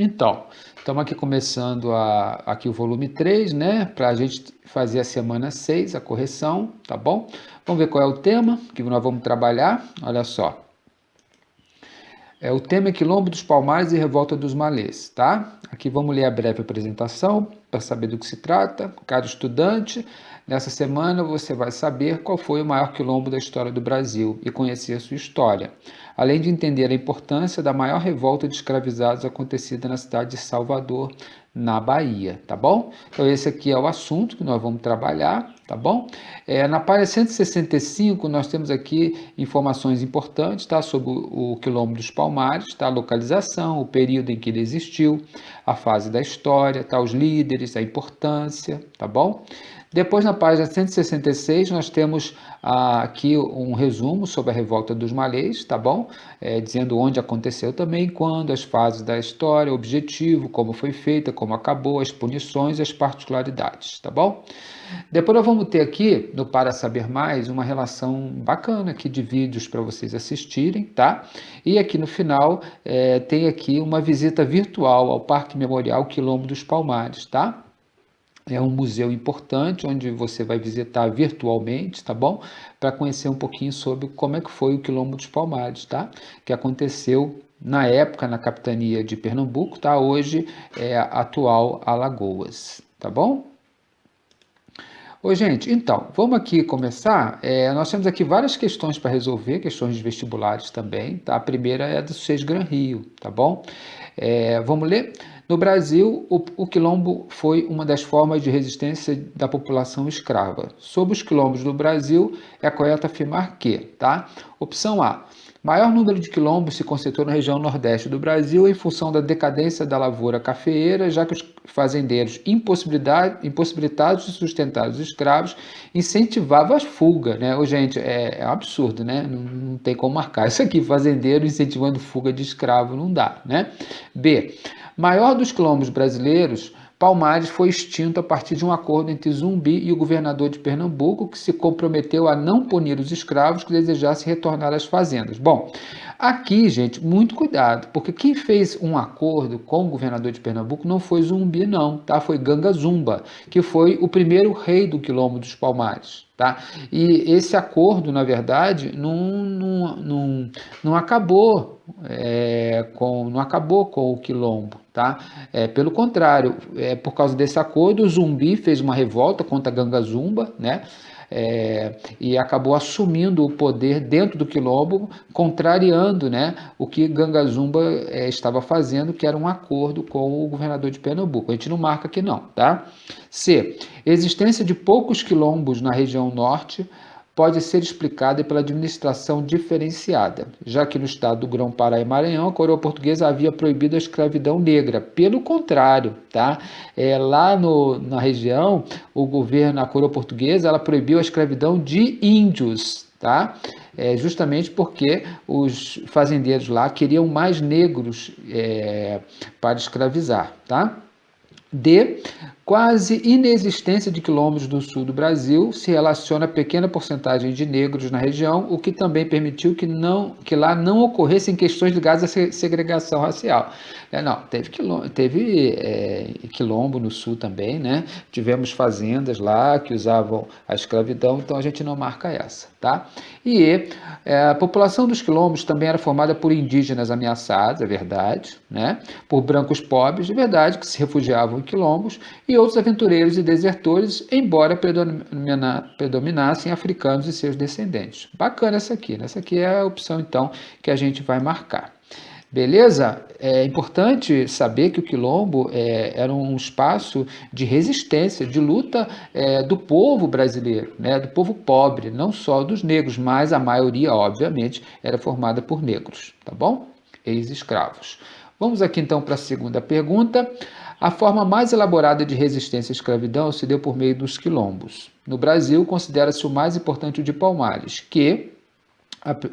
Então, estamos aqui começando aqui o volume 3, né? Para a gente fazer a semana 6, a correção, tá bom? Vamos ver qual é o tema que nós vamos trabalhar. Olha só. O tema é Quilombo dos Palmares e Revolta dos Malês, tá? Aqui vamos ler a breve apresentação para saber do que se trata. Caro estudante, nessa semana você vai saber qual foi o maior quilombo da história do Brasil e conhecer a sua história, além de entender a importância da maior revolta de escravizados acontecida na cidade de Salvador, na Bahia, tá bom? Então esse aqui é o assunto que nós vamos trabalhar, tá bom? Na página 165 nós temos aqui informações importantes, tá? Sobre o Quilombo dos Palmares, tá? A localização, o período em que ele existiu, a fase da história, tá? Os líderes, a importância, tá bom? Depois, na página 166, nós temos aqui um resumo sobre a Revolta dos Malês, tá bom? Dizendo onde aconteceu também, quando, as fases da história, o objetivo, como foi feita, como acabou, as punições e as particularidades, tá bom? Depois nós vamos ter aqui, no Para Saber Mais, uma relação bacana aqui de vídeos para vocês assistirem, tá? E aqui no final tem aqui uma visita virtual ao Parque Memorial Quilombo dos Palmares, tá? É um museu importante onde você vai visitar virtualmente, tá bom? Para conhecer um pouquinho sobre como é que foi o Quilombo dos Palmares, tá? Que aconteceu na época na capitania de Pernambuco, tá? Hoje é a atual Alagoas, tá bom? Oi, gente, então, vamos aqui começar. Nós temos aqui várias questões para resolver, questões de vestibulares também, tá? A primeira é do SES Gran Rio, tá bom? Vamos ler? No Brasil, o quilombo foi uma das formas de resistência da população escrava. Sobre os quilombos do Brasil, é correto afirmar que, tá? Opção A. Maior número de quilombos se concentrou na região nordeste do Brasil em função da decadência da lavoura cafeeira, já que os fazendeiros impossibilitados de sustentar os escravos incentivavam a fuga, né? Gente, é um absurdo, né? Não tem como marcar isso aqui, fazendeiro incentivando fuga de escravo, não dá, né? B. Maior dos quilombos brasileiros, Palmares foi extinto a partir de um acordo entre Zumbi e o governador de Pernambuco, que se comprometeu a não punir os escravos que desejassem retornar às fazendas. Bom, aqui, gente, muito cuidado, porque quem fez um acordo com o governador de Pernambuco não foi Zumbi, não, tá? Foi Ganga Zumba, que foi o primeiro rei do Quilombo dos Palmares. Tá? E esse acordo, na verdade, não acabou não acabou com o quilombo, tá? Pelo contrário, por causa desse acordo, o Zumbi fez uma revolta contra a Ganga Zumba, né? E acabou assumindo o poder dentro do quilombo, contrariando, né, o que Ganga Zumba estava fazendo, que era um acordo com o governador de Pernambuco. A gente não marca aqui não, tá? C. Existência de poucos quilombos na região norte pode ser explicada pela administração diferenciada, já que no estado do Grão-Pará e Maranhão, a coroa portuguesa havia proibido a escravidão negra. Pelo contrário, tá? Lá na região, o governo, a coroa portuguesa, ela proibiu a escravidão de índios, tá? Justamente porque os fazendeiros lá queriam mais negros para escravizar, tá? D. Quase inexistência de quilombos do sul do Brasil se relaciona a pequena porcentagem de negros na região, o que também permitiu que lá não ocorressem questões ligadas à segregação racial. Não, teve quilombo no sul também, né? Tivemos fazendas lá que usavam a escravidão, então a gente não marca essa, tá? E a população dos quilombos também era formada por indígenas ameaçados, é verdade, né? Por brancos pobres, é verdade, que se refugiavam em quilombos, e outros aventureiros e desertores, embora predominassem africanos e seus descendentes. Bacana essa aqui, né? Essa aqui é a opção, então, que a gente vai marcar. Beleza? É importante saber que o quilombo era um espaço de resistência, de luta do povo brasileiro, né? Do povo pobre, não só dos negros, mas a maioria, obviamente, era formada por negros, tá bom? Ex-escravos. Vamos aqui então para a segunda pergunta. A forma mais elaborada de resistência à escravidão se deu por meio dos quilombos. No Brasil, considera-se o mais importante o de Palmares, que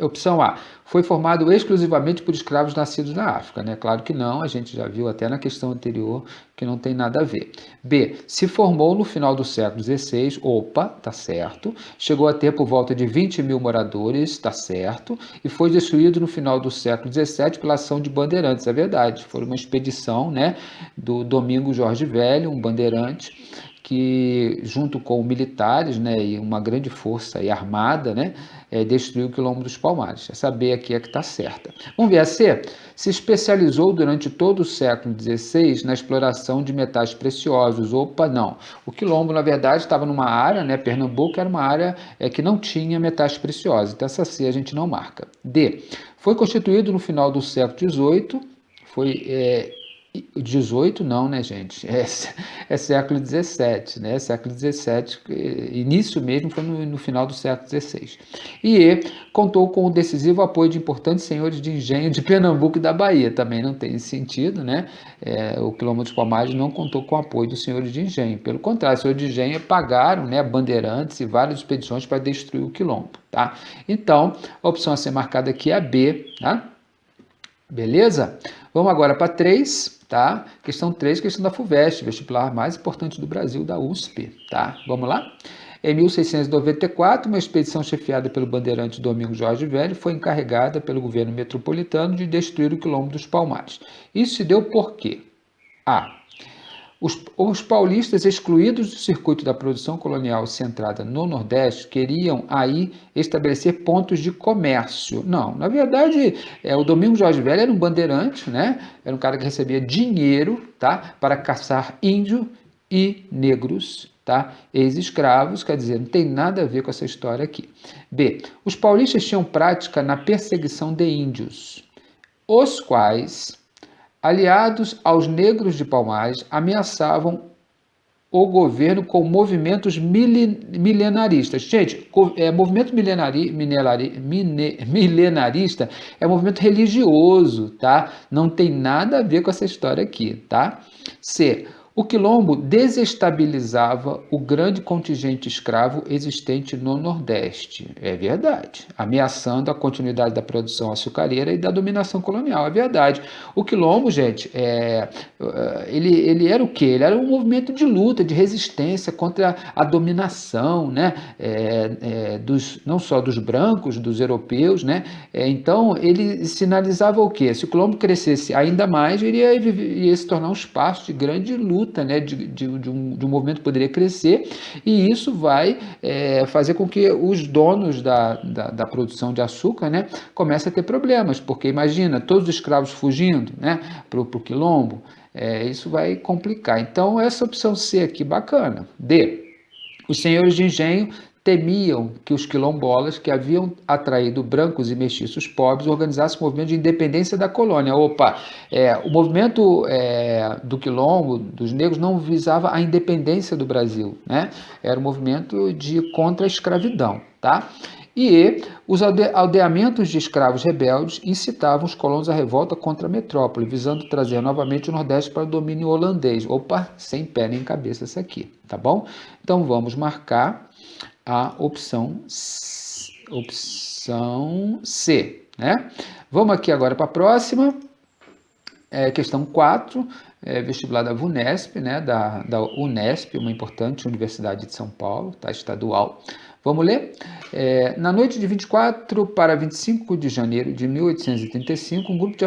Opção A, foi formado exclusivamente por escravos nascidos na África, né? Claro que não, a gente já viu até na questão anterior que não tem nada a ver. B, se formou no final do século XVI, opa, tá certo. Chegou a ter por volta de 20 mil moradores, tá certo. E foi destruído no final do século XVII pela ação de bandeirantes, é verdade. Foi uma expedição, né, do Domingos Jorge Velho, um bandeirante, que junto com militares, né, e uma grande força e armada, né, destruiu o Quilombo dos Palmares. Essa B aqui é que está certa. Vamos ver a C? Se especializou durante todo o século XVI na exploração de metais preciosos. Opa, não. O Quilombo, na verdade, estava numa área, né, Pernambuco era uma área que não tinha metais preciosos. Então essa C a gente não marca. D. Foi constituído no final do século XVIII, foi 18 não, né, gente? É século XVII, né? Século XVII, início mesmo foi no final do século XVI. E contou com o decisivo apoio de importantes senhores de engenho de Pernambuco e da Bahia. Também não tem sentido, né? O Quilombo dos Palmares não contou com o apoio dos senhores de engenho. Pelo contrário, os senhores de engenho pagaram, né, bandeirantes e várias expedições para destruir o Quilombo, tá? Então, a opção a ser marcada aqui é a B, tá? Beleza? Vamos agora para 3, tá? Questão 3, questão da FUVEST, vestibular mais importante do Brasil, da USP, tá? Vamos lá? Em 1694, uma expedição chefiada pelo bandeirante Domingos Jorge Velho foi encarregada pelo governo metropolitano de destruir o Quilombo dos Palmares. Isso se deu por quê? A. Os paulistas, excluídos do circuito da produção colonial centrada no Nordeste, queriam aí estabelecer pontos de comércio. Não, na verdade, o Domingos Jorge Velho era um bandeirante, né? Era um cara que recebia dinheiro, tá? Para caçar índio e negros, tá? Ex-escravos, quer dizer, não tem nada a ver com essa história aqui. B. Os paulistas tinham prática na perseguição de índios, os quais, aliados aos negros de Palmares, ameaçavam o governo com movimentos milenaristas. Gente, movimento milenarista é um movimento religioso, tá? Não tem nada a ver com essa história aqui, tá? C. O Quilombo desestabilizava o grande contingente escravo existente no Nordeste. É verdade. Ameaçando a continuidade da produção açucareira e da dominação colonial. É verdade. O Quilombo, gente, ele era o quê? Ele era um movimento de luta, de resistência contra a dominação, né? Não só dos brancos, dos europeus, né? Então, ele sinalizava o quê? Se o Quilombo crescesse ainda mais, iria se tornar um espaço de grande luta, né, de um movimento que poderia crescer, e isso vai fazer com que os donos da produção de açúcar, né, comecem a ter problemas, porque imagina, todos os escravos fugindo, né, para o Quilombo, isso vai complicar. Então, essa opção C aqui, bacana. D. Os senhores de engenho temiam que os quilombolas, que haviam atraído brancos e mestiços pobres, organizassem um movimento de independência da colônia. Opa, o movimento do quilombo, dos negros, não visava a independência do Brasil, né? Era um movimento contra a escravidão, tá? E os aldeamentos de escravos rebeldes incitavam os colonos à revolta contra a metrópole, visando trazer novamente o Nordeste para o domínio holandês. Opa, sem pé nem cabeça essa aqui, tá bom? Então vamos marcar a opção C, né? Vamos aqui agora para a próxima, questão 4, vestibular da VUNESP, né? Da Unesp, uma importante universidade de São Paulo, tá? Estadual. Vamos ler? Na noite de 24 para 25 de janeiro de 1835, um grupo de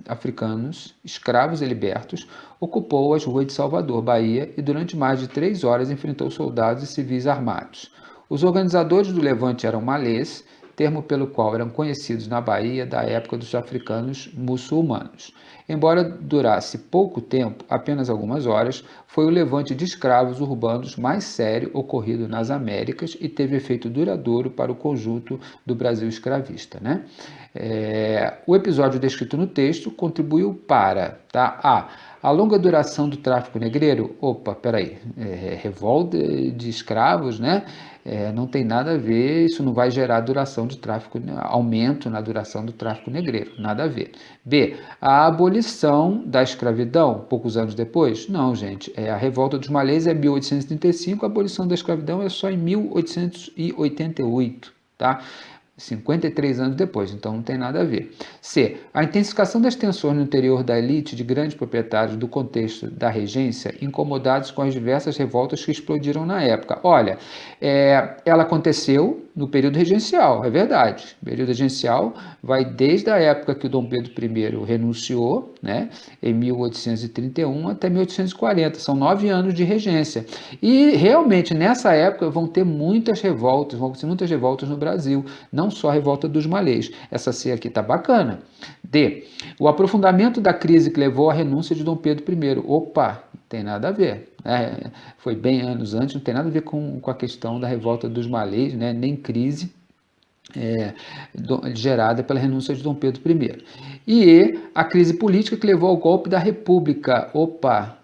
africanos, escravos e libertos, ocupou as ruas de Salvador, Bahia, e durante mais de 3 horas enfrentou soldados e civis armados. Os organizadores do levante eram malês, termo pelo qual eram conhecidos na Bahia da época dos africanos muçulmanos. Embora durasse pouco tempo, apenas algumas horas, foi o levante de escravos urbanos mais sério ocorrido nas Américas e teve efeito duradouro para o conjunto do Brasil escravista, né? O episódio descrito no texto contribuiu para, tá? A longa duração do tráfico negreiro, revolta de escravos, né? Não tem nada a ver, isso não vai gerar duração de tráfico, aumento na duração do tráfico negreiro, nada a ver. B, a abolição da escravidão, poucos anos depois? Não, gente, a revolta dos malês é 1835, a abolição da escravidão é só em 1888, tá? 53 anos depois, então não tem nada a ver. C. A intensificação das tensões no interior da elite de grandes proprietários do contexto da regência, incomodados com as diversas revoltas que explodiram na época. Olha, ela aconteceu no período regencial, é verdade. O período regencial vai desde a época que o Dom Pedro I renunciou, né, em 1831 até 1840. São 9 anos de regência. E realmente nessa época vão ter muitas revoltas no Brasil, não só a revolta dos malês. Essa C aqui tá bacana. D. O aprofundamento da crise que levou à renúncia de Dom Pedro I. Opa, não tem nada a ver. Foi bem anos antes, não tem nada a ver com a questão da revolta dos malês, né? Nem crise gerada pela renúncia de Dom Pedro I. E a crise política que levou ao golpe da República. Opa,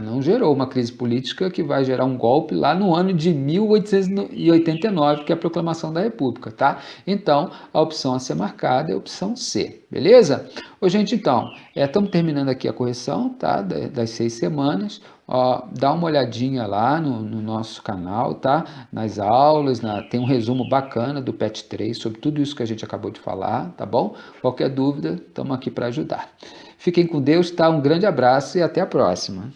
não gerou uma crise política que vai gerar um golpe lá no ano de 1889, que é a proclamação da República, tá? Então, a opção a ser marcada é a opção C, beleza? Ô, gente, então, estamos terminando aqui a correção, tá? Das 6 semanas. Ó, dá uma olhadinha lá no nosso canal, tá? Nas aulas, tem um resumo bacana do PET 3 sobre tudo isso que a gente acabou de falar, tá bom? Qualquer dúvida, estamos aqui para ajudar. Fiquem com Deus, tá? Um grande abraço e até a próxima.